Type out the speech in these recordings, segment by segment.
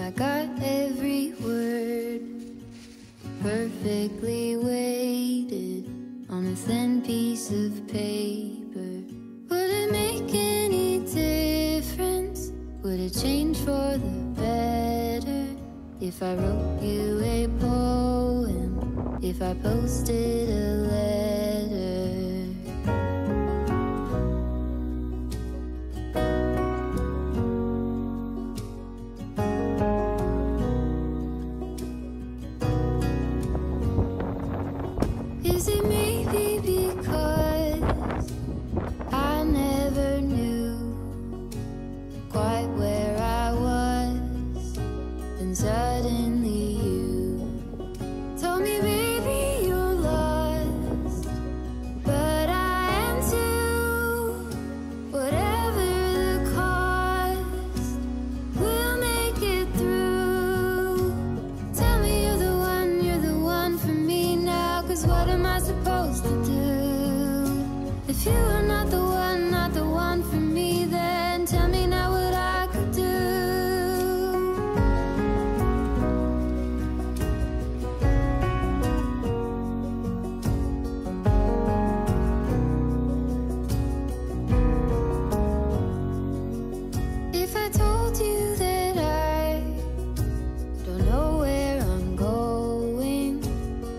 I got every word perfectly weighted on a thin piece of paper. Would it make any difference? Would it change for the better if I wrote you a poem, if I posted a letter? Is it maybe because I never knew quite where I was, and suddenly you told me, baby, you're lost, but I am too. Whatever the cost, we'll make it through. Tell me you're the one for me now, 'cause what am I supposed to do if you are not the one for me? Then tell me now what I could do. If I told you that I don't know where I'm going,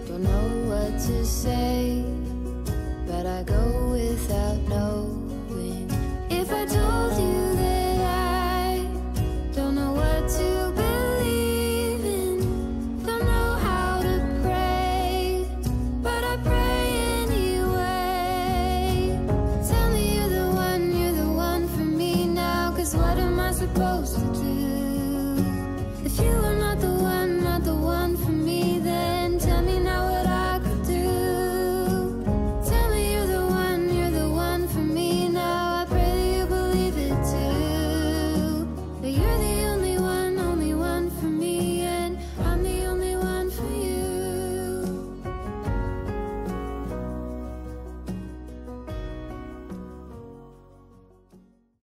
don't know what to say, but I go without knowing. If I told you that I don't know what to believe in, don't know how to pray, but I pray anyway. Tell me you're the one for me now, 'cause what am I supposed to do